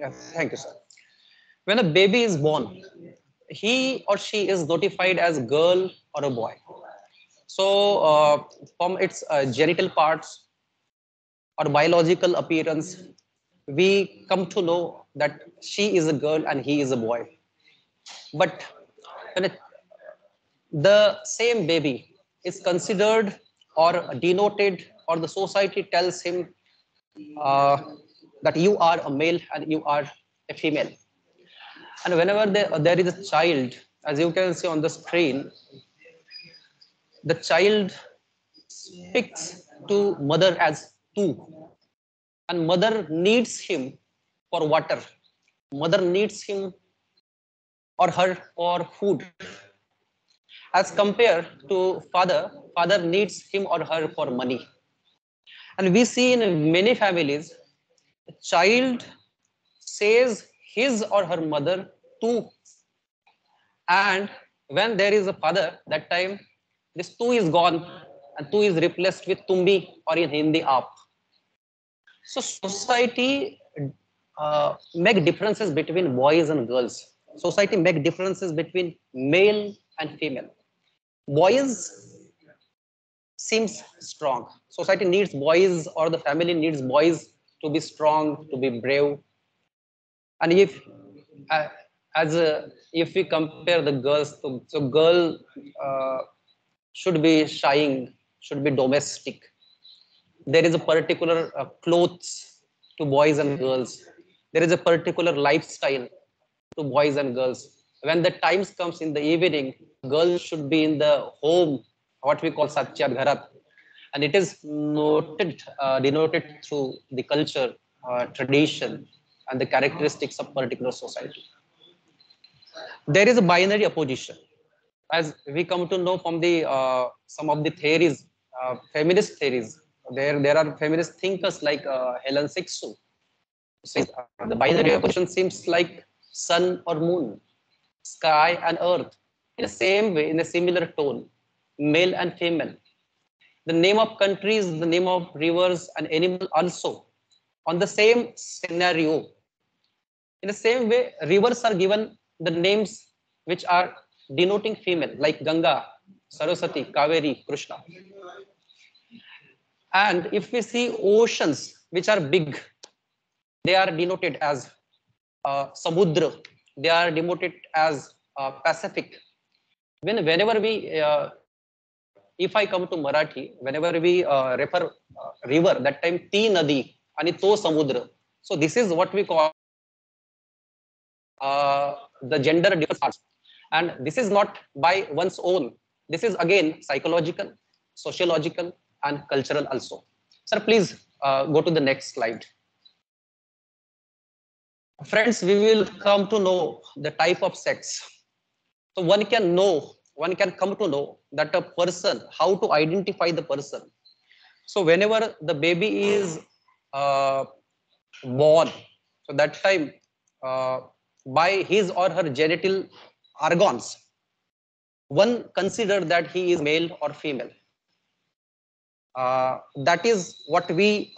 Yeah, thank you, sir. When a baby is born, he or she is notified as girl or a boy. So, from its genital parts or biological appearance, we come to know that she is a girl and he is a boy. But when the same baby is considered or denoted, or the society tells him uh, that you are a male and you are a female. And whenever there is a child, as you can see on the screen, the child speaks to mother as tu, and mother needs him for water. Mother needs him or her for food. As compared to father, father needs him or her for money. And we see in many families, the child says his or her mother tu, and when there is a father, that time this tu is gone and tu is replaced with tumbi, or in Hindi aap. So society make differences between boys and girls. Society make differences between male and female. Boys seems strong. Society needs boys, or the family needs boys to be strong, to be brave. And if uh, as a, if we compare the girls, so girl uh, should be shying, should be domestic. There is a particular clothes to boys and girls. There is a particular lifestyle to boys and girls. When the times comes in the evening, girls should be in the home, what we call Satyat Gharat, and it is denoted through the culture, tradition, and the characteristics of particular society. There is a binary opposition, as we come to know from the some of the theories, feminist theories. There are feminist thinkers like Helen Sixu. Says the binary opposition seems like sun or moon, sky and earth, in the same way, in a similar tone, male and female. The name of countries, the name of rivers and animal also, on the same scenario. In the same way, rivers are given the names which are denoting female, like Ganga, Saraswati, Kaveri, Krishna. And if we see oceans which are big, they are denoted as Samudra, they are denoted as Pacific. Whenever we, if I come to Marathi, whenever we refer river, that time Ti Nadi and To Samudra. So this is what we call the gender difference. And this is not by one's own. This is again psychological, sociological, and cultural also. Sir, please go to the next slide. Friends, we will come to know the type of sex. So one can come to know that a person, how to identify the person. So whenever the baby is uh, born, so that time uh, by his or her genital organs, one consider that he is male or female. That is what we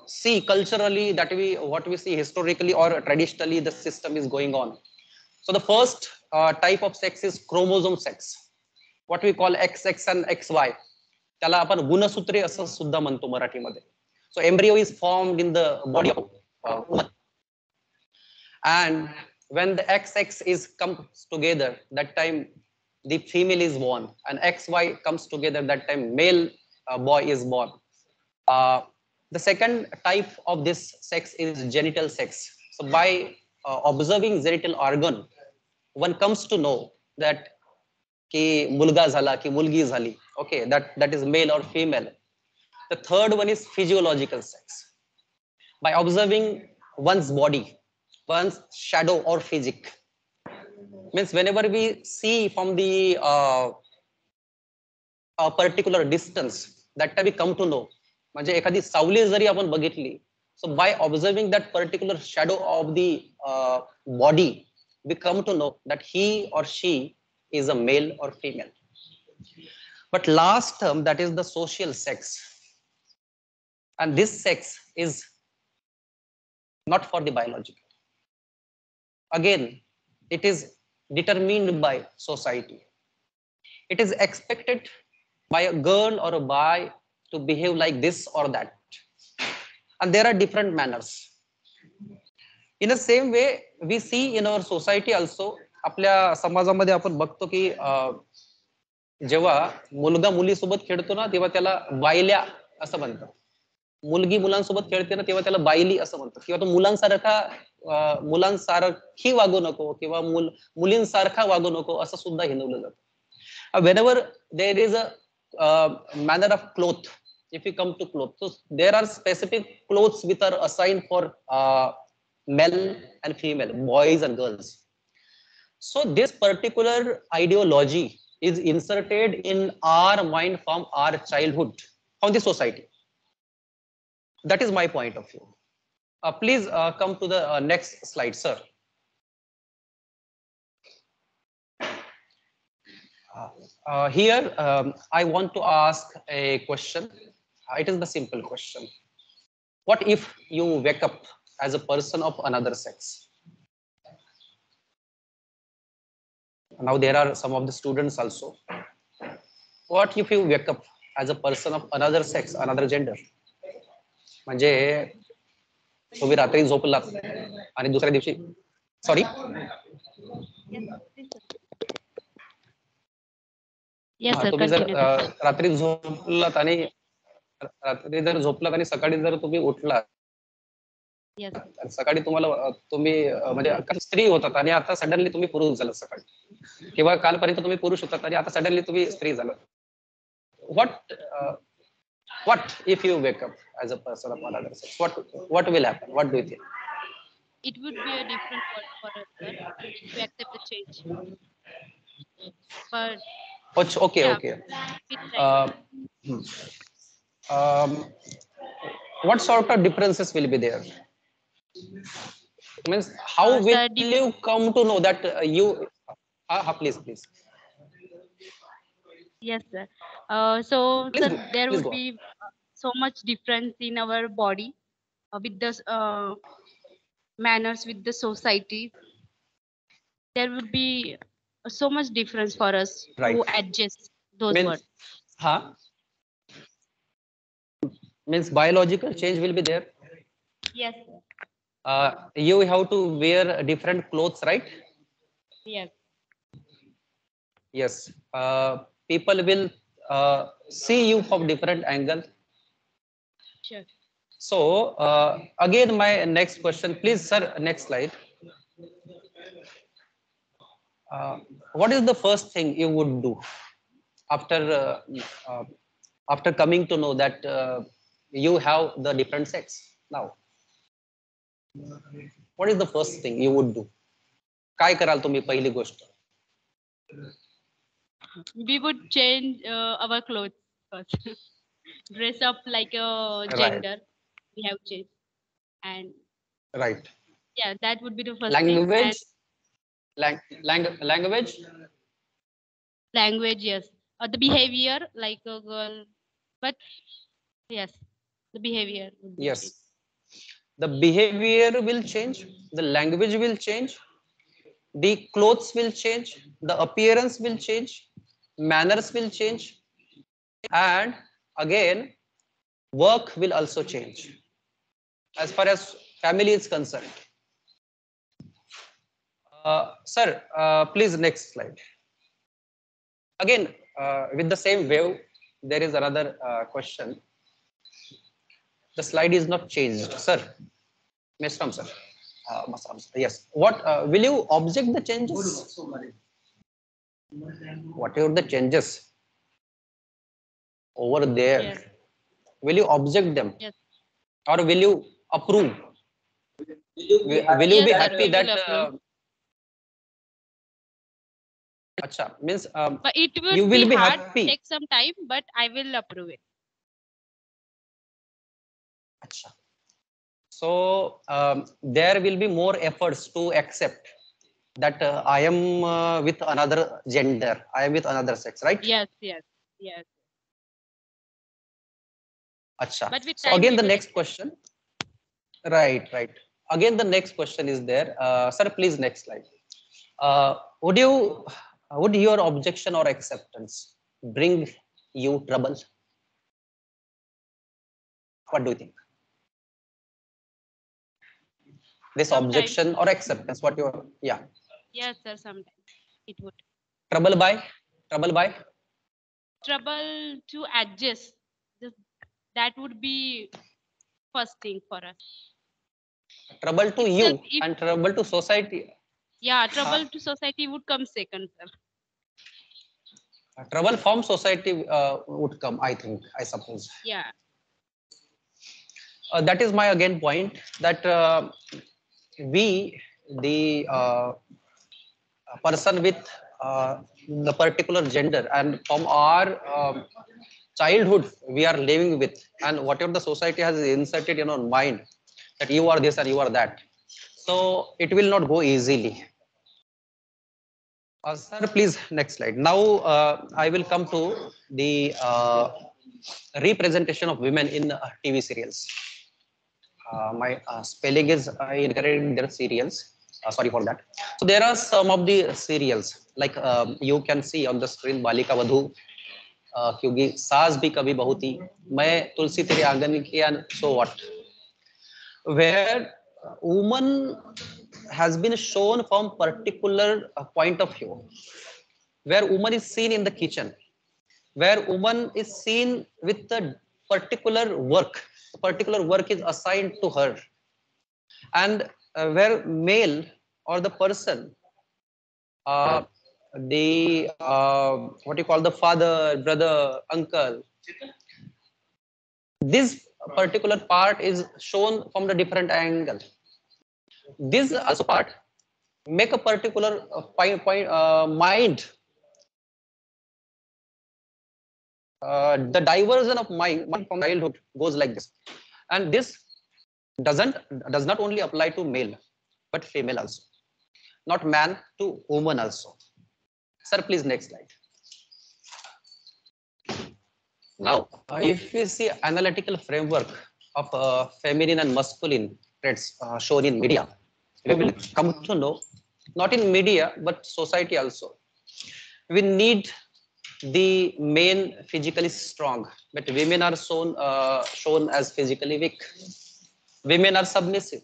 see culturally, that we what we see historically or traditionally, the system is going on. So the first type of sex is chromosome sex, what we call XX and XY. त्याला आपण गुणसूत्रे असं सुद्धा म्हणतो मराठीमध्ये. So embryo is formed in the body of woman, and when the XX is comes together, that time the female is born, and XY comes together, that time male boy is born. Uh, the second type of this sex is genital sex. So by observing genital organ, one comes to know that की मुलगा झाला की मुलगी झाली. Okay, that is male or female. The third one is physiological sex. By observing one's body, one's shadow or physique. Means whenever we see from the a particular distance, that time we come to know. म्हणजे एखादी सावली जरी आपण बघितली, so by observing that particular shadow of the body, we come to know that he or she is a male or female. But last term, that is the social sex, and this sex is not for the biological. again, it is determined by society. It is expected by a girl or a boy to behave like this or that. And there are different manners. In the same way, we see in our society also, आपल्या समाजामध्ये आपण बघतो की जेव्हा मुलगा मुलीसोबत खेळतो ना तेव्हा त्याला बायल्या असं म्हणतात. मुलगी मुलांसोबत खेळते ना तेव्हा त्याला बायली असं म्हणतात किंवा तो मुलांसारखी वागू नको किंवा मुलींसारखा वागू नको असं सुद्धा हिणवलं जातं. Whenever there is a manner of cloth, if you come to cloth, so there are specific clothes which are assigned for male and female, boys and girls. So this particular ideology is inserted in our mind from our childhood, from the society. That is my point of view. Please come to the next slide, sir. Here, I want to ask a question. It is the simple question. What if you wake up as a person of another sex? Now there are some of the students also. What if you wake up as a person of another sex, another gender? म्हणजे तुम्ही रात्री झोपलात आणि दुसऱ्या दिवशी sorry तुम्ही जर रात्री झोपलात आणि सकाळी जर तुम्ही उठलात सकाळी तुम्हाला तुम्ही म्हणजे स्त्री होतात आणि आता सडनली तुम्ही पुरुष झालात सकाळी किंवा कालपर्यंत तुम्ही पुरुष होतात आणि आता सडनली तुम्ही स्त्री झालात. What if you wake up as a person of another sex? What will happen? What do you think? It would be a different world for us, sir, to accept the change. But okay, yeah, okay. What sort of differences will be there? Means how will you come to know that you? Please. Yes, sir. So sir, there would be so much difference in our body with the manners with the society. There would be so much difference for us to adjust those words. Means biological change will be there. Yes. You have to wear different clothes, right? Yes. Yes. People will see you from different angles. Sure. So again, my next question, please, sir. Next slide. What is the first thing you would do after coming to know that you have the different sex now? What is the first thing you would do? काय कराल तुम्ही पहिली गोष्ट? We would change our clothes first. Dress up like a gender. We have changed. And right. Yeah, that would be the first language. thing. Language. Language, yes. The behavior like a girl, but yes, the behavior. Yes. Changed. The behavior will change. The language will change. The clothes will change. The appearance will change. Manners will change. And again, work will also change. As far as family is concerned. Sir, please next slide. Again, with the same wave, there is another question. The slide is not changed, sir. Mesram, sir. Yes. What will you object the changes? Whatever the changes over there, yes. Will you object them? Yes. Or will you approve? Will you be happy that? Acha, means but it will you will be hard, happy. Take some time, but I will approve it. Acha. So there will be more efforts to accept that I am with another gender, I am with another sex, right? Yes. Acha. So again, the next question. Right. again, the next question is there. Sir, please, next slide. Uh, would you, would your objection or acceptance bring you trouble? What do you think? This Sometimes, objection or acceptance, what your, yeah, yes, sir. Sometimes it would trouble by, trouble by, trouble to adjust. Just, that would be first thing for us. trouble to Itself, you if and trouble to society. yeah, Uh, trouble to society would come second, sir. trouble from society would come, I think, I suppose. Yeah, That is my again point that we, the person with the particular gender, and from our childhood we are living with, and whatever the society has inserted in our mind that you are this and you are that, so it will not go easily. Sir, please, next slide. Now I will come to the representation of women in TV serials. My spelling is incorrect in their serials. Sorry for that. So there are some of the serials like you can see on the screen, Balika Vadhu, क्योंकि सास भी कभी बहू थी, मैं तुलसी तेरे आंगन की, and so what, where woman has been shown from particular point of view, where woman is seen in the kitchen, where woman is seen with the particular work is assigned to her, and where male or the person, uh, the what you call the father, brother, uncle, this particular part is shown from the different angle. This also part make a particular mind, the diversion of mind from childhood goes like this, and this doesn't does not only apply to male but female also, not man to woman also. Sir, please, next slide. Now, if we see analytical framework of feminine and masculine traits shown in media, we will come to know, not in media but society also. We need the men physically strong, but women are shown as physically weak. Women are submissive,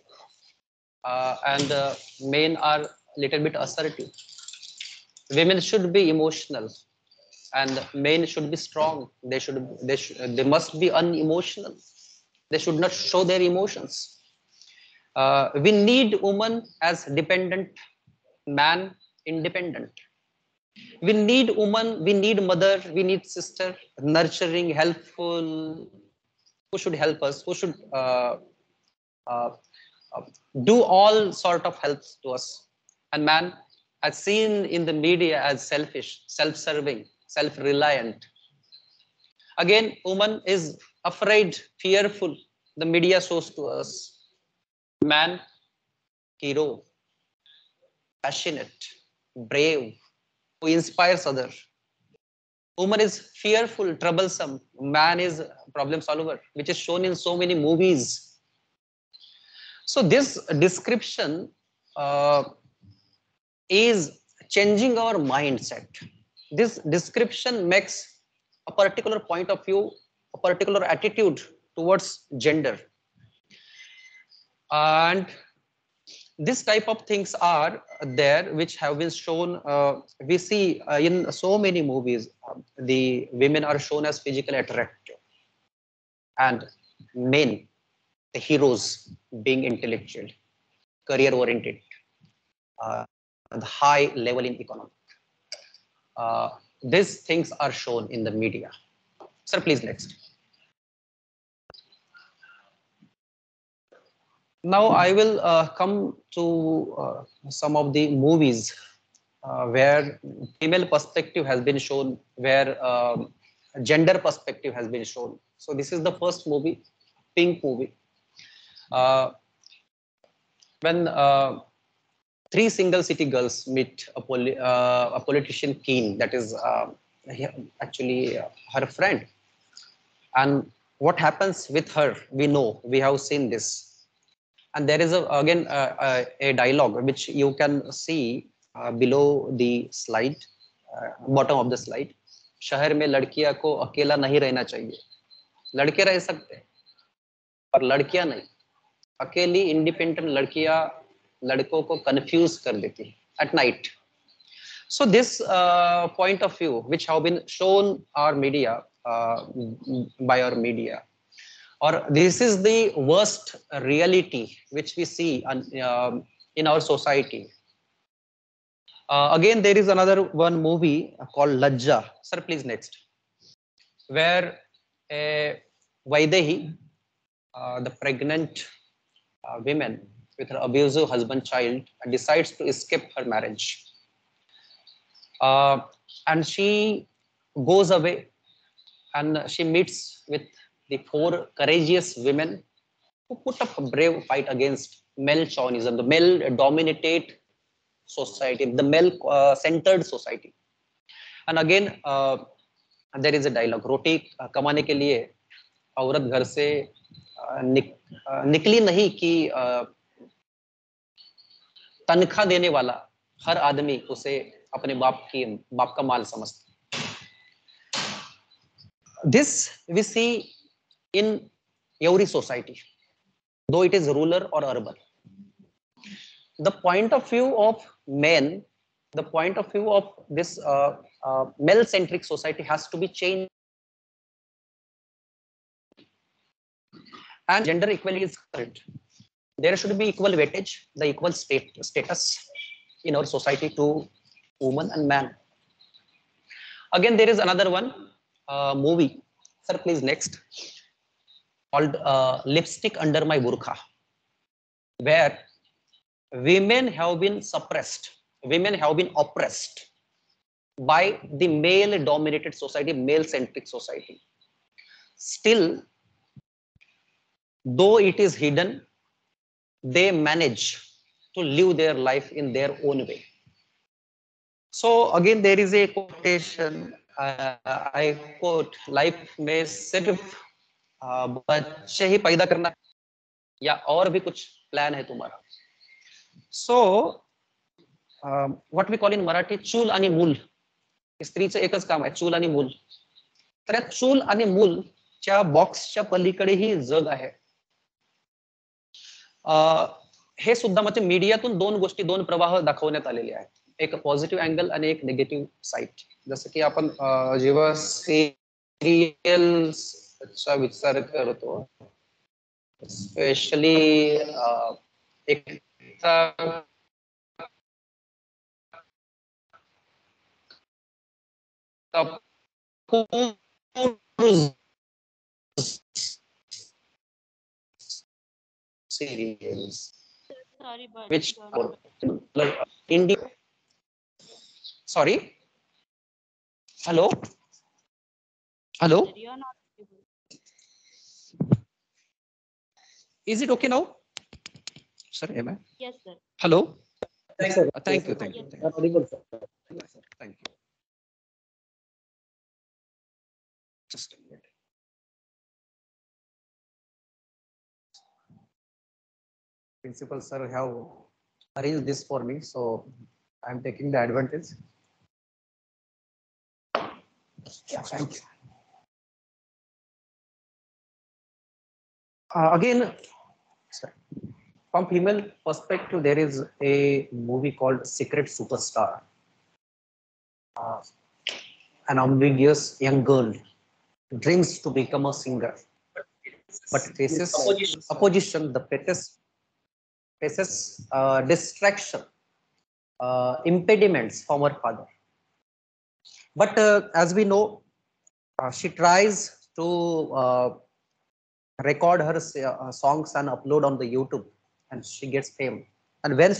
and men are little bit assertive. Women should be emotional, and men should be strong. They must be unemotional. They should not show their emotions. We need woman as dependent, man independent. We need woman, we need mother, we need sister, nurturing, helpful, who should help us, who should uh, uh, do all sort of helps to us. And man, as seen in the media as selfish, self-serving, self-reliant. Again, woman is afraid, fearful. The media shows to us. Man, hero, passionate, brave, who inspires others. Woman is fearful, troublesome. Man is problem solver, which is shown in so many movies. So this description uh, is changing our mindset. This description makes a particular point of view, a particular attitude towards gender. And this type of things are there which have been shown. We see in so many movies, the women are shown as physically attractive, and men, the heroes, being intellectual, career oriented, the high level in economy. These things are shown in the media. Sir, please, next. Now I will come to some of the movies where female perspective has been shown, where gender perspective has been shown. So this is the first movie, Pink movie. Uh, when three single city girls meet a politician Keen, that is actually her friend, and what happens with her, we know, we have seen this. And there is a dialogue which you can see below the slide, bottom of the slide. शहर में लड़कियां को अकेला नहीं रहना चाहिए. लड़के रह सकते हैं पर लड़कियां नहीं. अकेली इंडिपेंडेंट लड़कियां लड़कों को कंफ्यूज कर देती है at night. So this point of view which have been shown our media by our media, or this is the worst reality which we see in our society. Again, there is another one movie called Lajja. Sir, please next. Where a Vaidehi, the pregnant woman with her abusive husband child, decides to escape her marriage. And she goes away and she meets with the 4 courageous women who put up a brave fight against male chauvinism, the male dominated society, the male centered society. And again, there is a dialogue, रोटी कमाने के लिए औरत घर से निकली नहीं कि तनख्वाह देने वाला हर आदमी उसे अपने बाप का माल समझता. This we see in every society, though it is rural or urban. The point of view of men, the point of view of this male-centric society has to be changed. And gender equality is correct. There should be equal weightage, the equal status in our society to woman and man. Again, there is another one movie. Sir, please next. Called Lipstick Under My Burqa, where women have been suppressed, women have been oppressed by the male-dominated society, male-centric society. Still, though it is hidden, they manage to live their life in their own way. So again, there is a quotation. I quote, life में सिर्फ बच्चे ही पैदा करना या और भी कुछ plan है तुम्हारा. So what we call in Marathi चूल आणि मूल. स्त्रीचं एकच काम आहे, चूल आणि मूल. तर या चूल आणि मूलच्या बॉक्सच्या पलीकडे ही जग आहे. हे सुद्धा म्हणजे मीडियातून 2 गोष्टी, 2 प्रवाह दाखवण्यात आलेले आहेत. एक पॉझिटिव्ह अँगल आणि एक निगेटिव्ह साईड. जसं की आपण जेव्हा सिरियल्सचा विचार करतो, स्पेशली एक series Sorry, but which India. Sorry. Hello. Hello. you are not able. Is it okay now? Sir, am I? Yes, sir. Hello. Yes, sir. Thank you. Yes, Thank you. sir. Thank You are you. audible, sir. Thank you. Just a minute. Principal sir have arranged this for me, so I am taking the advantage. Yeah, thank you. Again, sorry. From female perspective, there is a movie called Secret Superstar. An ambiguous young girl dreams to become a singer, but faces opposition, the faces distraction, impediments from her father. But as we know, she tries to record her songs and upload on the YouTube, and she gets fame. And when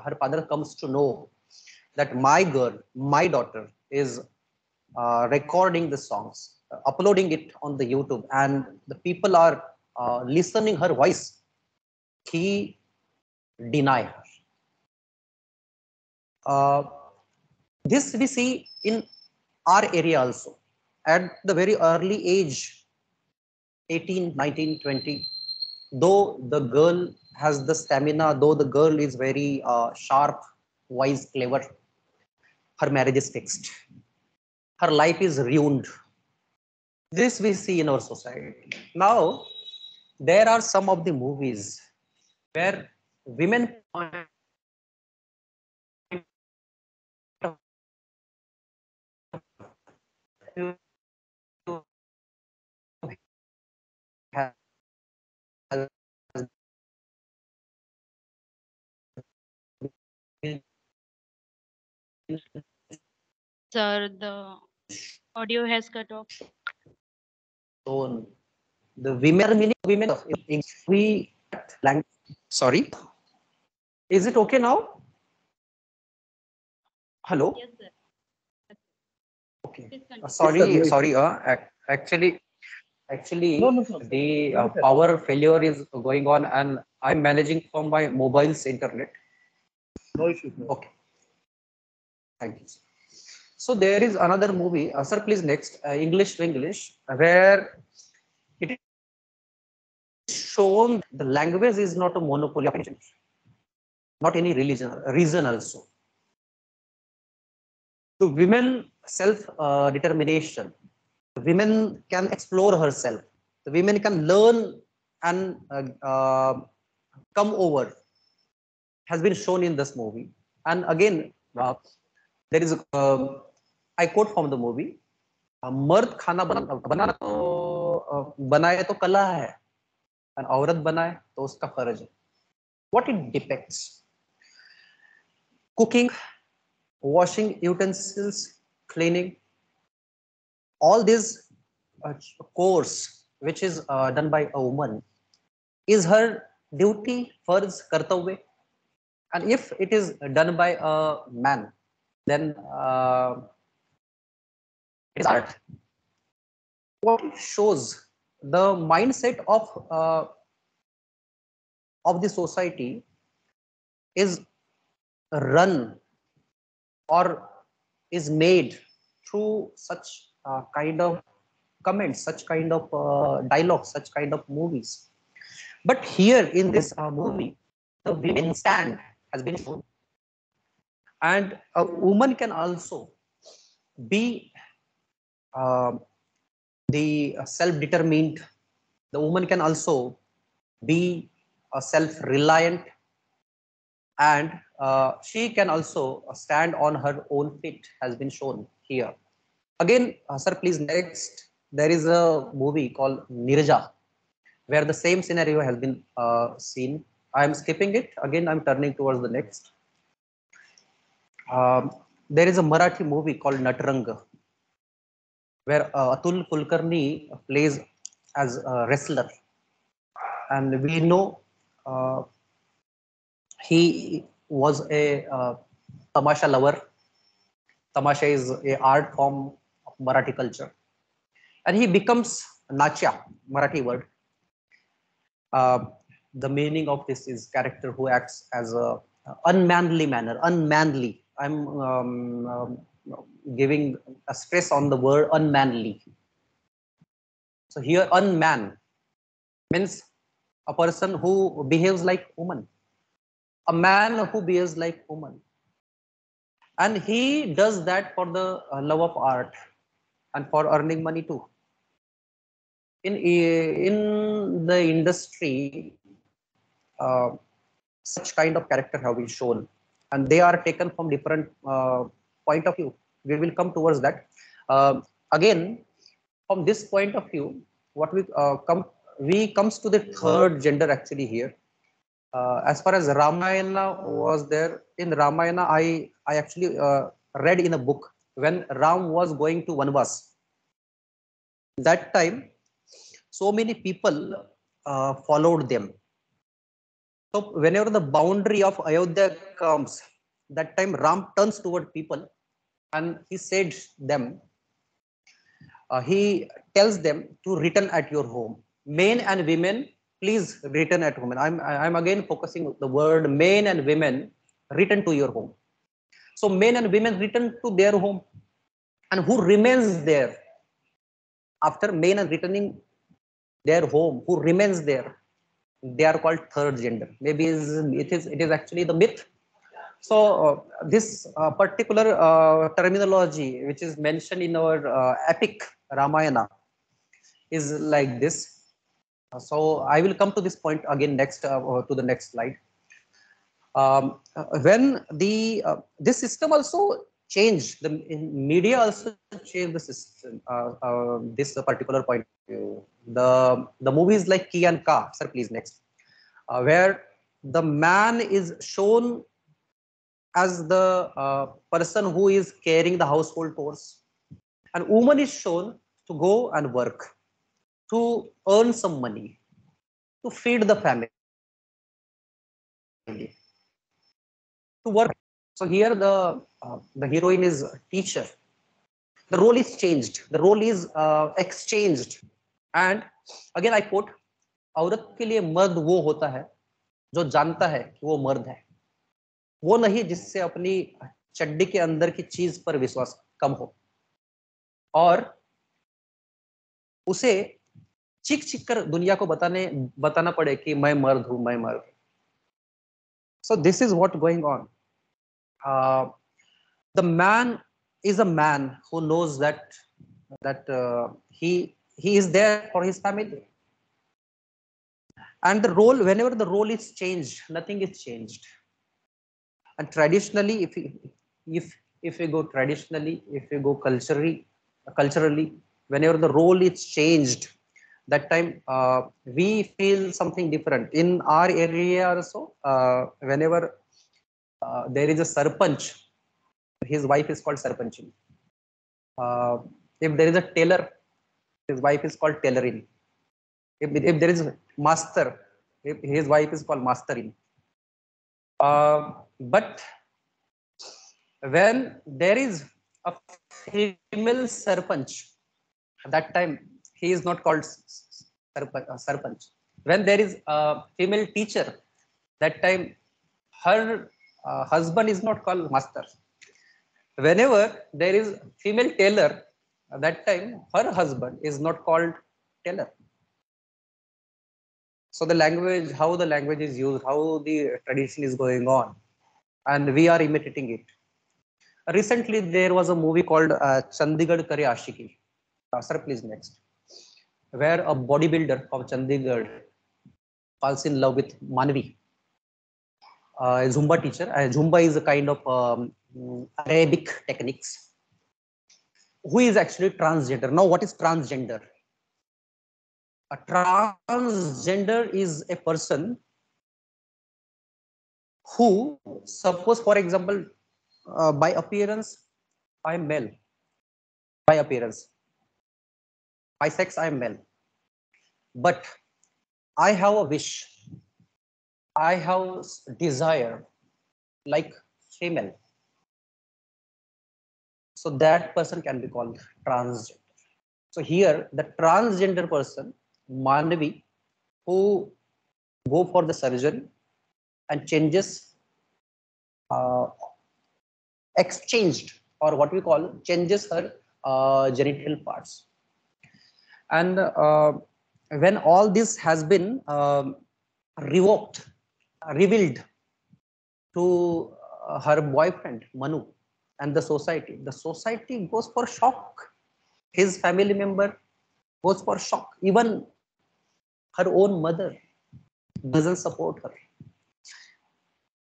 her father comes to know that my girl, my daughter is recording the songs, uploading it on the YouTube, and the people are listening her voice, he deny her. This we see in our area also. At the very early age, 18, 19, 20, though the girl has the stamina, though the girl is very sharp, wise, clever, her marriage is fixed. Her life is ruined. This we see in our society. Now, there are some of the movies where women point has been Sir, the audio has cut off. shown. The women are meaning women of we language. Sorry, is it okay now? Hello. Yes, sir. Okay. Please continue. Yes, sir. Sorry, No sorry. issues. Actually, No, no, no. the Go ahead. power failure is going on, and I'm managing from my mobile's internet. No issues. No. Okay, thank you. So there is another movie, sir. Please next, English to English, where it is shown the language is not a monopoly of any, not any religion, reason also. The women self determination. The women can explore herself. The women can learn and come over has been shown in this movie. And again, there is I quote from the movie: "मर्द खाना बनाना तो बनाए तो कला है, और औरत बनाए तो उसका फर्ज है." What it depicts: cooking, washing utensils, cleaning, all these chores which is done by a woman is her duty, farz, kartavya. And if it is done by a man, then it is art. What it shows the mindset of the society is run or is made through such kind of comments, such kind of dialogues, such kind of movies. But here in this movie, the women stand has been shown, and a woman can also be uh, the self-determined. The woman can also be self-reliant, and she can also stand on her own feet, has been shown here. Again, sir, please next. There is a movie called Nirja, where the same scenario has been seen. I am skipping it. Again, I'm turning towards the next. There is a Marathi movie called Natranga, where Atul Kulkarni plays as a wrestler, and we know uh, he was a tamasha lover. Tamasha is a art form of Marathi culture, and he becomes Nachya, Marathi word. Uh, the meaning of this is character who acts as a unmanly manner, unmanly. I'm giving a stress on the word unmanly. So here, unman means a person who behaves like woman, a man who behaves like woman, and he does that for the love of art and for earning money too. In the industry, uh, such kind of character have been shown, and they are taken from different point of view. We will come towards that. Again, from this point of view, what we comes to the third gender actually here. As far as Ramayana was there, in Ramayana, I actually read in a book when Ram was going to Vanvas. That time, so many people followed them. So whenever the boundary of Ayodhya comes, that time Ram turns toward people and he said them, he tells them to return at your home. Men and women, please return at home. And I'm again focusing the word men and women, return to your home. So men and women return to their home. And who remains there after men and returning their home? Who remains there? they are called third gender. Maybe it is actually the myth. So this particular terminology which is mentioned in our epic Ramayana is like this. So I will come to this point again next to the next slide. When the this system also changed, the media also changed the system. This particular point of view. The movies like Ki and Ka, sir, please next, where the man is shown as the person who is carrying the household chores, and woman is shown to go and work, to earn some money, to feed the family, to work. So here the heroine is a teacher. The role is changed. The role is exchanged. And again I quote, औरत के लिए मर्द वो होता है जो जानता है कि वो मर्द है, वो नहीं जिससे अपनी चड्डी के अंदर की चीज पर विश्वास कम हो और उसे चीख चीख कर दुनिया को बताना पड़े कि मैं मर्द हूं, मैं मर्द हूं. So this is what going on. The man is a man who knows that he is there for his family, and the role, whenever the role is changed, nothing is changed. And traditionally, if we go traditionally, if we go culturally, whenever the role is changed, that time we feel something different in our area also. Whenever there is a sarpanch, his wife is called sarpanchini. If there is a tailor, his wife is called tailoring. If there is a master, his wife is called mastering. But when there is a female sarpanch, that time he is not called sarpanch. When there is a female teacher, that time her husband is not called master. Whenever there is female tailor, that time her husband is not called tailor. So the language, how the language is used, how the tradition is going on, and we are imitating it. Recently, there was a movie called Chandigarh Kare Ashiki. Sir, please next. Where a bodybuilder of Chandigarh falls in love with Manvi, a Zumba teacher. Zumba is a kind of Arabic techniques. Who is actually transgender? Now, what is transgender? A transgender is a person who, suppose, for example, by appearance, I am male. By appearance, by sex, I am male. But I have a wish, I have desire like female. So that person can be called transgender. So here, the transgender person, Manvi, who go for the surgery and changes, uh, exchanged, or what we call changes her genital parts. And when all this has been revoked, revealed to her boyfriend Manu and the society goes for shock. His family member goes for shock. Even her own mother doesn't support her.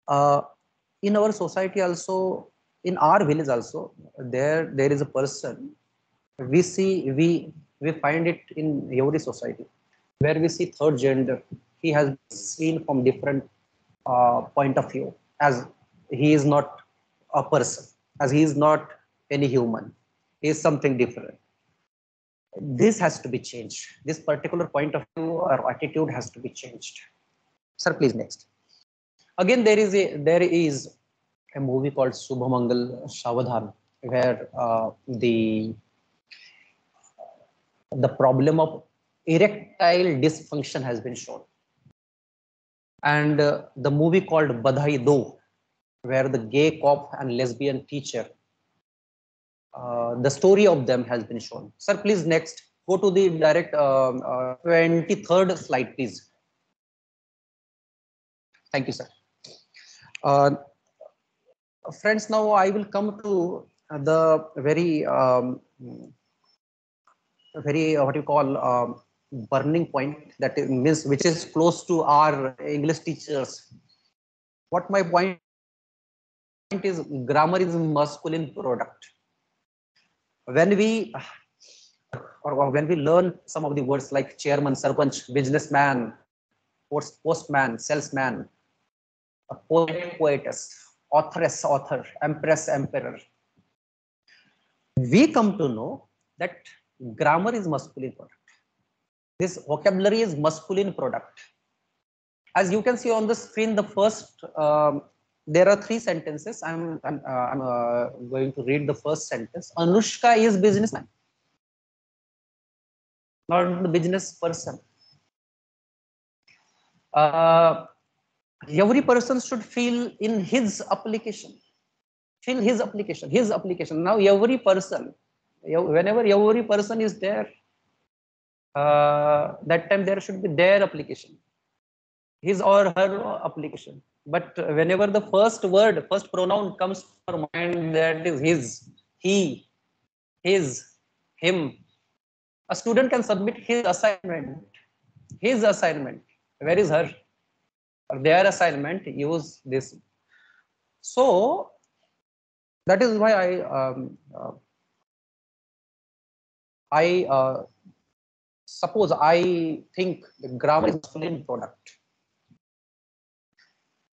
Uh, in our society also, in our village also, there is a person we see, we find it in every society where we see third gender. He has been seen from different point of view, as he is not a person, as he is not any human, he is something different. This has to be changed. This particular point of view or attitude has to be changed. Sir, please next. Again, there is a movie called Subhamangal Shavadhan, where the problem of erectile dysfunction has been shown. And the movie called Badhai Do, where the gay cop and lesbian teacher, the story of them has been shown. Sir, please next. Go to the direct 23rd slide, please. Thank you, sir. Uh, Friends, now I will come to the very what you call burning point, that means which is close to our English teachers. What my point is, grammar is masculine product. When we or when we learn some of the words like chairman, sarpanch, businessman, postman, salesman, a poet, poetess, authoress, author, empress, emperor, we come to know that grammar is masculine product. This vocabulary is masculine product. As you can see on the screen, the first there are three sentences. I'm going to read the first sentence. Anushka is businessman, not the business person. Uh, every person should feel in his application. Feel his application. His application. Now every person, whenever every person is there, that time there should be their application, his or her application. But whenever the first word, first pronoun comes to our mind, that is his, he, his, him. A student can submit his assignment. His assignment. Where is her? Or their assignment. Use this. So that is why I suppose I think the grammar is masculine product.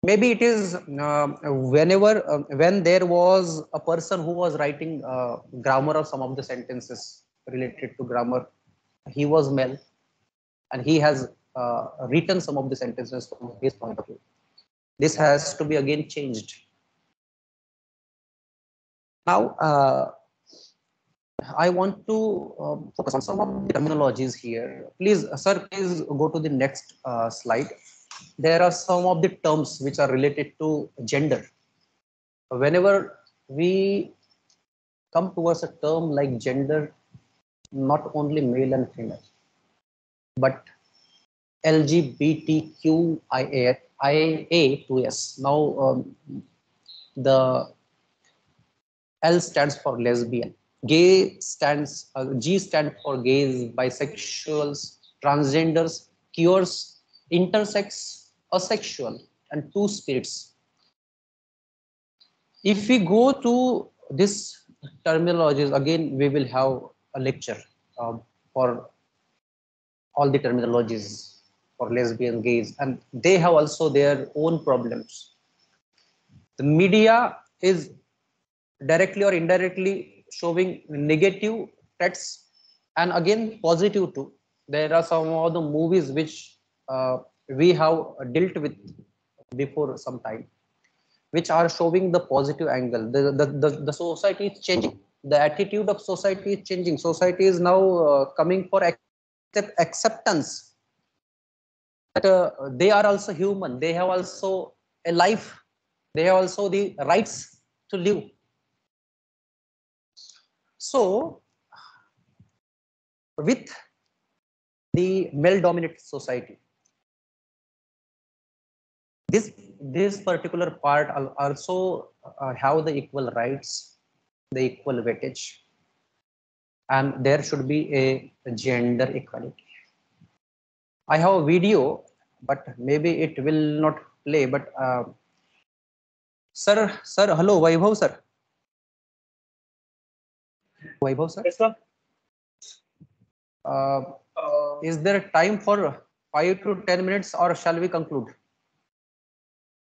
Maybe it is when there was a person who was writing grammar of some of the sentences related to grammar, he was male, and he has written some of the sentences from his point of view. This has to be again changed. Now I want to focus on some of the terminologies here. Please, sir, please go to the next slide. There are some of the terms which are related to gender. Whenever we come towards a term like gender, not only male and female, but LGBTQIA2S. Now, the L stands for lesbian. Gay stands, G stands for gays, bisexuals, transgenders, queers, intersex, asexual, and two spirits. If we go to this terminologies, again, we will have a lecture for all the terminologies for lesbian, gays, and they have also their own problems. The media is directly or indirectly showing negative threats, and again positive too. There are some of the movies which we have dealt with before some time, which are showing the positive angle. The society is changing. The attitude of society is changing. Society is now coming for acceptance that they are also human. They have also a life. They have also the rights to live. So, with the male-dominated society, this particular part also have the equal rights, the equal weightage, and there should be a gender equality. I have a video, but maybe it will not play. But sir, hello, Vaibhav, sir. Vaibhav, sir. Yes, sir. Uh, is there time for 5 to 10 minutes, or shall we conclude?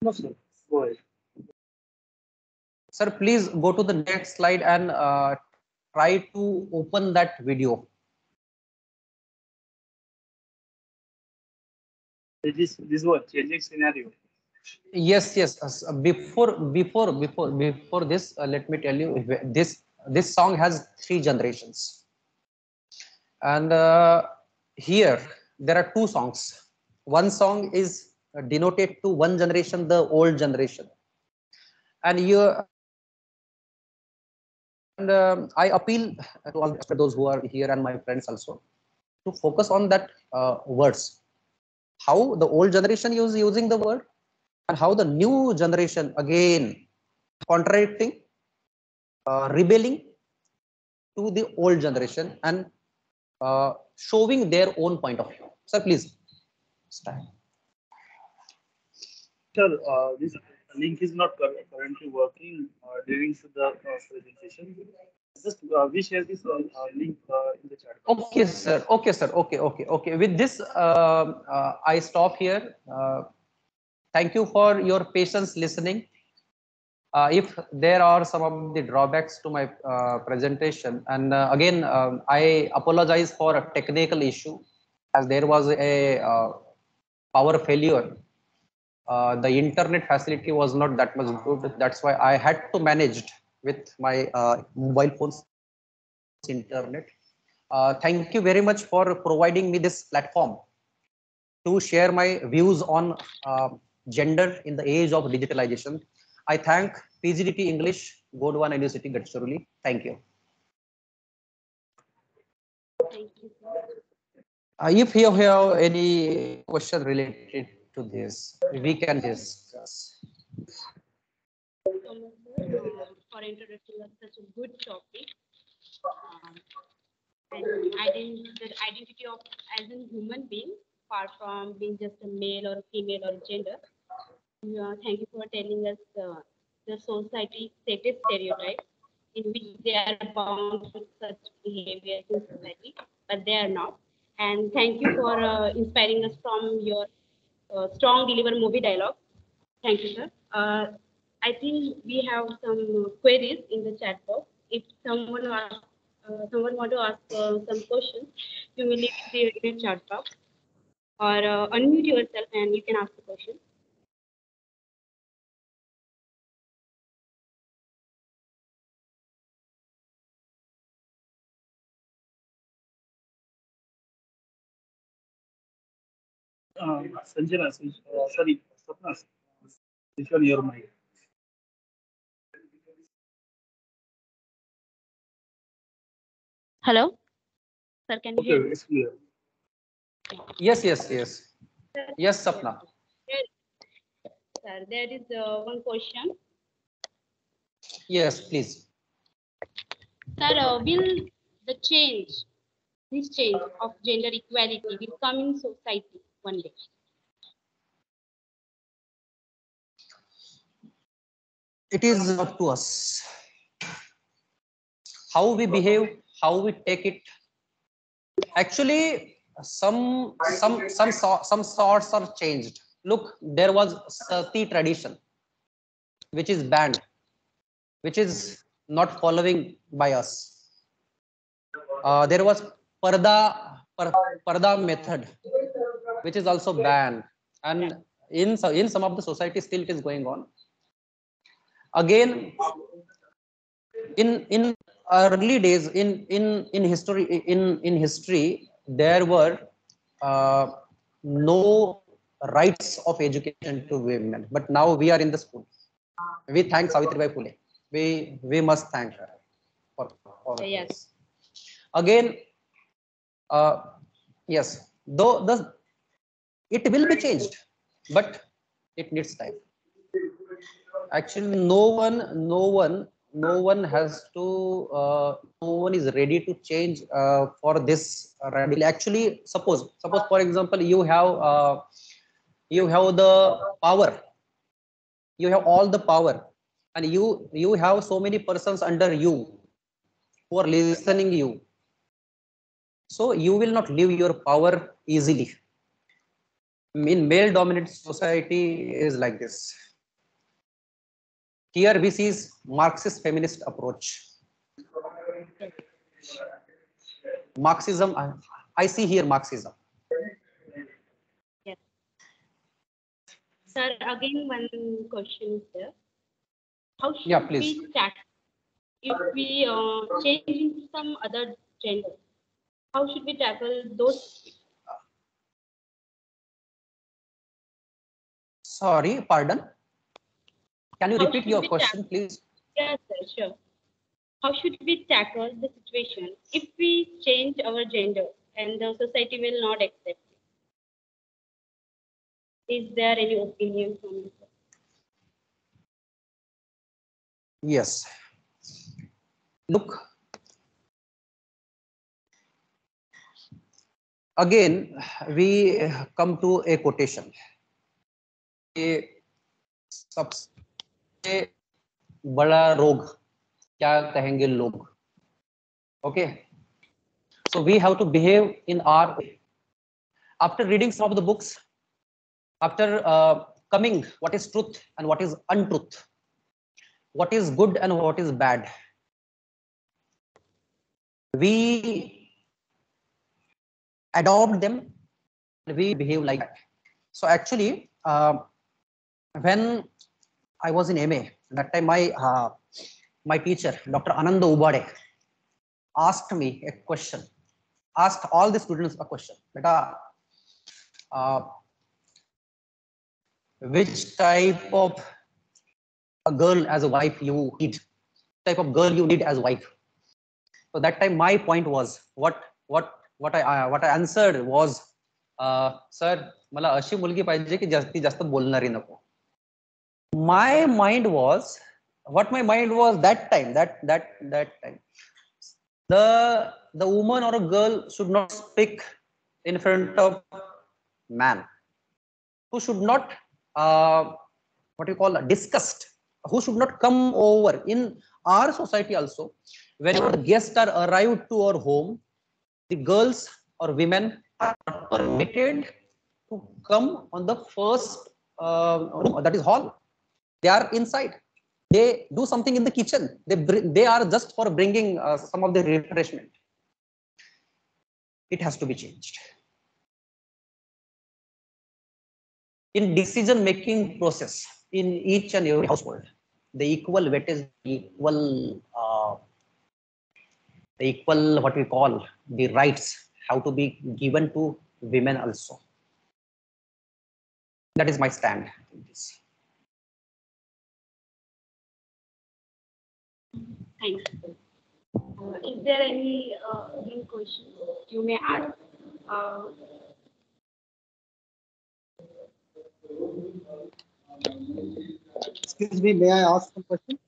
No, sir. Go ahead. Sir, please go to the next slide and try to open that video. This was changing scenario. Yes. Before this, let me tell you, this song has 3 generations, and here there are 2 songs. One song is denoted to one generation, the old generation, and I appeal to all those who are here and my friends also to focus on that words. How the old generation is using the word, and how the new generation again contradicting, rebelling to the old generation and showing their own point of view. Sir, please start. Sir, this link is not currently working during the presentation. Just we share this link in the chat box. Okay, sir. Okay, sir. Okay, okay, okay. With this, I stop here. Thank you for your patience listening. If there are some of the drawbacks to my presentation, and again, I apologize for a technical issue, as there was a power failure. The internet facility was not that much good. That's why I had to manage with my mobile phone's internet. Thank you very much for providing me this platform to share my views on gender in the age of digitalization. I thank PGDT English, Godwan University, Gadchiroli. Thank you. Thank you, sir. If you have any question related to this, we can discuss. So much, sir, for introducing us such a good topic. Um, and the identity of as a human being, far from being just a male or female or gender. Thank you for telling us the society status stereotype in which they are bound with such behavior in society, but they are not. And thank you for inspiring us from your strong deliver movie dialogue. Thank you, sir. I think we have some queries in the chat box. If someone want to ask some questions, you may leave it in the chat box or unmute yourself and you can ask the question. Sanjana, sorry, Sapna, switch on your mic. Hello, sir, can you Okay, hear me? it's clear. Yes, yes, yes. Sir, Yes, Sapna. sir, there is one question. Yes, please. Sir, will the this change of gender equality will come in society one day? It is up to us. How we behave, how we take it. Actually, some sorts are changed. Look, there was sati tradition, which is banned, which is not following by us. There was parda method, which is also banned, and in some of the society still it is going on. Again, in early days in history there were uh, no rights of education to women, but now we are in the school. We thank Savitribai Phule. We must thank her for Yes. this. Again, uh, yes, though it will be changed, but it needs time. Actually, no one has to, no one is ready to change for this radical. Actually, suppose for example, you have the power, you have all the power, and you have so many persons under you who are listening you, so you will not leave your power easily. In male dominated society is like this. Here we see Marxist feminist approach. Marxism, I see here Marxism. Yes. Sir, again one question is there. How Yeah, should please. we tackle if we change into some other gender? How should we tackle those? Sorry, pardon. Can you How repeat should your we question, tackle? please? Yes, sir, sure. How should we tackle the situation if we change our gender and the society will not accept it? Is there any opinion from you, sir? Yes. Look, again, we come to a quotation. कि सबसे बड़ा रोग क्या कहेंगे लोग? Okay. So we have to behave in our way. After reading some of the books, after coming what is truth and what is untruth, what is good and what is bad, we adopt them, we behave like that. So actually, when I was in MA, that time my teacher, Dr. Ananda Ubade, asked me a question, asked all the students a question, Beta, uh, which type of a girl as a wife you need, type of girl you need as wife. So that time my point was what I answered was, sir, मला अशी मुलगी पाहिजे की जास्ती जास्त बोलणारी नको. My mind was, what my mind was that time, that time, the woman or a girl should not speak in front of man, who should not what you call discussed, who should not come over in our society also. Whenever the guests are arrived to our home, the girls or women are not permitted to come on the first room, that is hall. They are inside, they do something in the kitchen, they are just for bringing some of the refreshment. It has to be changed. In decision making process in each and every household, the equal weightage, the equal what we call the rights have to be given to women also. That is my stand in this. Thanks. Is there any question you may ask? Uh, Excuse me, may I ask some question?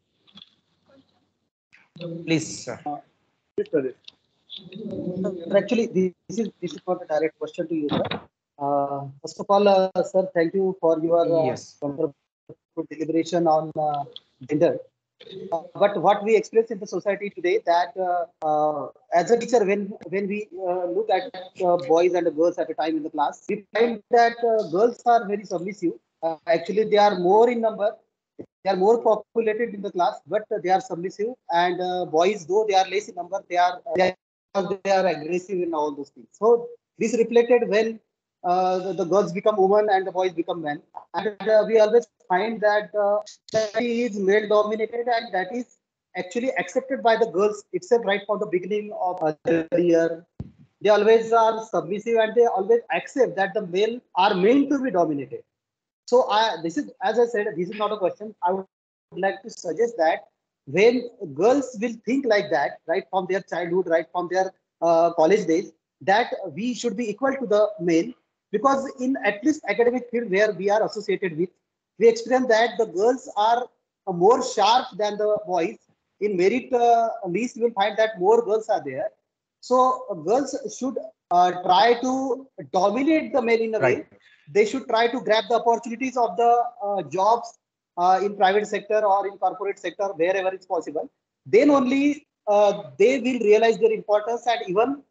Please, sir. Yes, sir. Actually, this is not a direct question to you, sir. First of all, sir, thank you for your Yes. wonderful deliberation on gender. But what we experience in the society today, that as a teacher, when we look at boys and girls at a time in the class, we find that girls are very submissive. Actually, they are more in number. They are more populated in the class, but they are submissive. And boys, though they are less in number, they are aggressive in all those things. So this reflected when the girls become women and the boys become men. And we always find that society is male dominated, and that is actually accepted by the girls itself right from the beginning of their career. They always are submissive, and they always accept that the male are meant to be dominated. So this is, as I said, this is not a question. I would like to suggest that when girls will think like that, right from their childhood, right from their college days, that we should be equal to the male, because in at least academic field where we are associated with, we experience that the girls are more sharp than the boys. In merit list, you will find that more girls are there. So girls should try to dominate the male in a way. Right. They should try to grab the opportunities of the jobs in private sector or in corporate sector wherever it's possible. Then only they will realize their importance, and even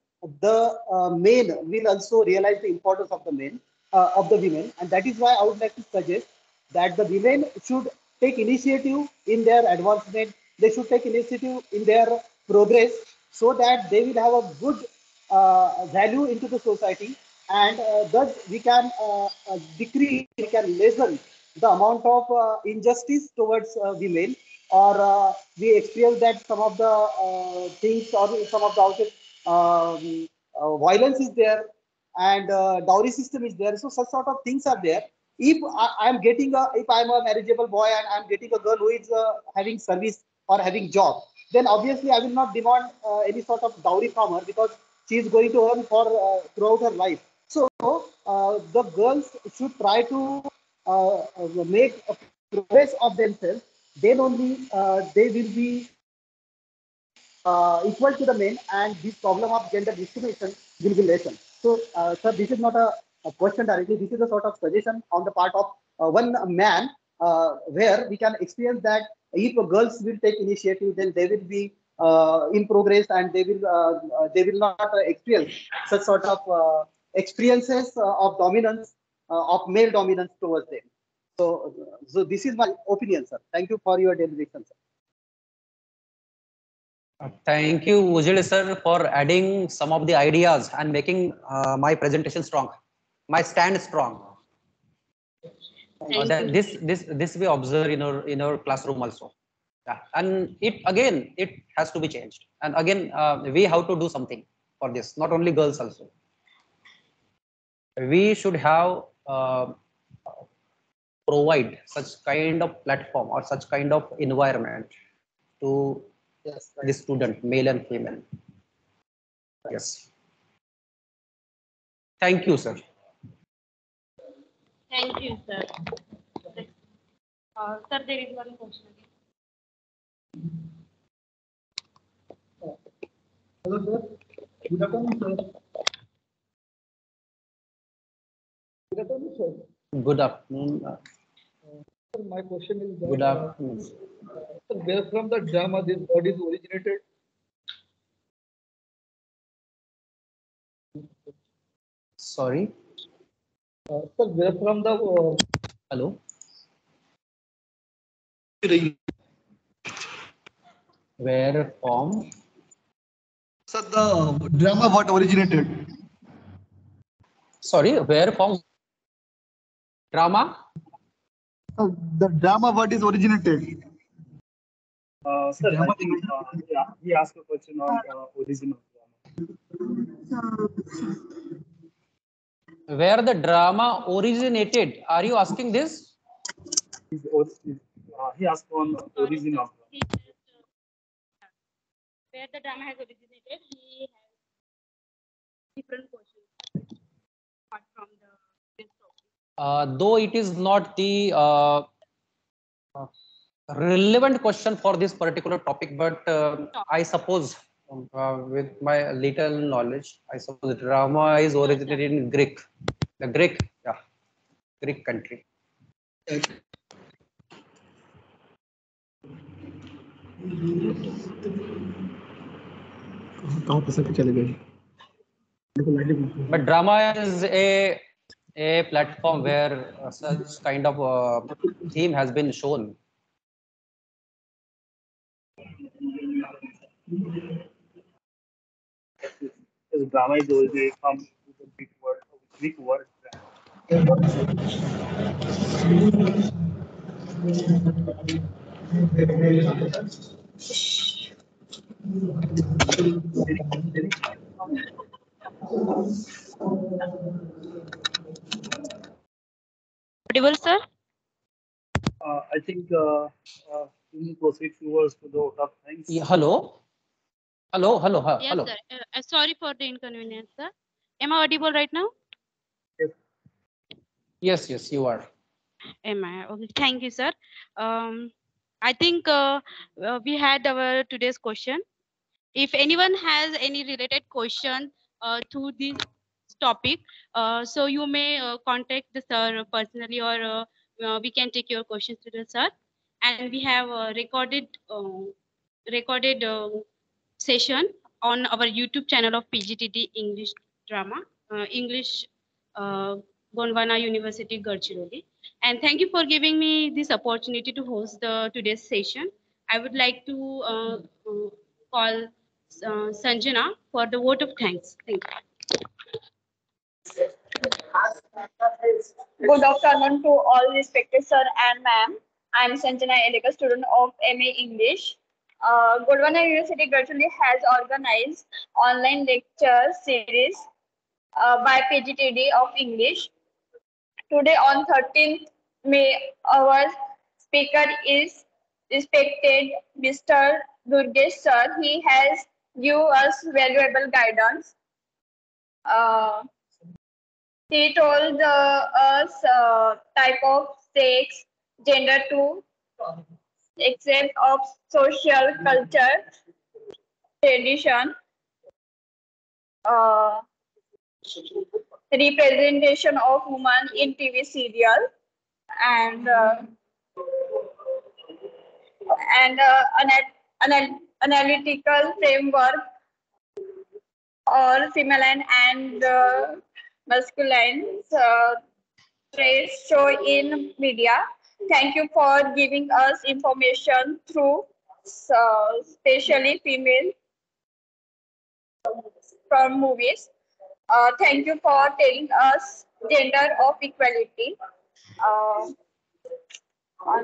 the men will also realize the importance of the men, of the women. And that is why I would like to suggest that the women should take initiative in their advancement. They should take initiative in their progress, so that they will have a good value into the society, and thus we can decrease, we can lessen the amount of injustice towards women, or we experience that some of the things, or some of the violence is there, and dowry system is there. So such sort of things are there. If if I'm a marriageable boy and I'm getting a girl who is having service or having job, then obviously I will not demand any sort of dowry from her, because she is going to earn for throughout her life. So the girls should try to make a progress of themselves, then only they will be equal to the men, and this problem of gender discrimination will be lessened. So, sir, this is not a question directly. This is a sort of suggestion on the part of one man, where we can experience that if girls will take initiative, then they will be in progress, and they will not experience such sort of experiences of dominance, of male dominance towards them. So, so this is my opinion, sir. Thank you for your deliberation, sir. Thank you, Ujjwal sir, for adding some of the ideas and making my presentation strong, my stand strong. Thank That you. this we observe in our classroom also. Yeah. And it again it has to be changed. And again we have to do something for this. Not only girls also. We should have provide such kind of platform or such kind of environment to Yes, the student, male and female. Yes. Thank you, sir. Thank you, sir. Sir, there is one question again. Hello, sir. Good afternoon, sir. Good afternoon, sir. Good afternoon. Sir, my question is Good that, afternoon. sir, where from the drama this word is originated? Sorry. Sir, where from the Hello. Where from? sir, the drama what originated? Sorry. Where from? Drama. The drama what is originated? Sir, I think yeah, he asked a question on origin of drama. Where the drama originated? Are you asking this? He asked on Sorry, origin sir. of He just, where the drama has originated, he has different questions apart from the this topic. Though it is not the relevant question for this particular topic, but I suppose with my little knowledge, I suppose drama is originated in Greek. The Greek, yeah, Greek country. कहाँ पे सके चले गए? But drama is a platform where such kind of theme has been shown. Because drama is originated from the Greek word. Audible, sir? I think we proceed towards to the vote of thanks. Yeah, hello, hello, Yes, hello. sir. Sorry for the inconvenience, sir. Am I audible right now? Yes, yes, you are. Am I? Okay. Thank you, sir. I think we had our today's question. If anyone has any related question to this topic, so you may contact the sir personally, or we can take your questions to the sir. And we have recorded session on our YouTube channel of PGTD English Drama, English Gondwana University, Gadchiroli. And thank you for giving me this opportunity to host the today's session. I would like to call Sanjana for the vote of thanks. Thank you. Good afternoon to all respected sir and ma'am. I am Sanjana Elika, student of MA English. Gondwana University virtually has organized online lecture series by PGTD of English. Today on 13th May, our speaker is respected Mr. Durgesh sir. He has given us valuable guidance. Uh, He told us type of sex, gender to except of social culture, tradition, uh, representation of women in TV serial, and and analytical framework or feminine and masculine traits show in media. Thank you for giving us information through especially female from movies. Thank you for telling us gender of equality. Uh,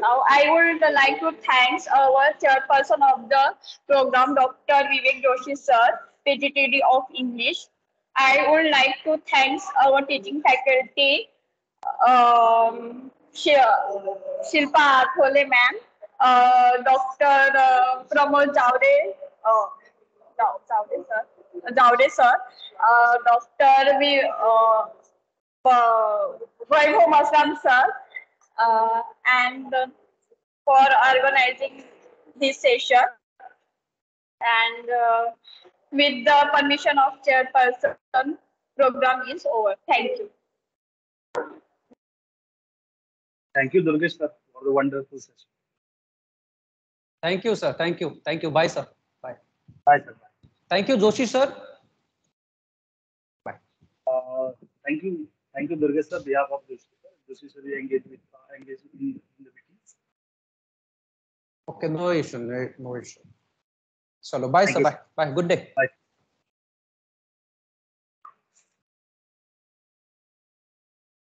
Now, I would like to thank our chairperson of the program, Dr. Vivek Joshi sir, PGTD of English. I would like to thank our teaching faculty, Shilpa Athole ma'am, Dr. Pramod Javde, uh, Javde sir, Dr. Vaibhav Masram sir, and for organizing this session. And with the permission of chairperson, program is over. Thank you. Thank you, Durgesh, sir, for the wonderful session. Thank you, sir. Thank you. Thank you. Bye, sir. Bye. Bye, sir. Thank you, Joshi, sir. Bye. Thank you, Durgesh, sir, behalf of Joshi, sir. Joshi, sir, engaged in the meetings. Okay, no issue. No issue. Chalo, bye, Thank sir. you, Bye. sir. Bye. Good day. Bye.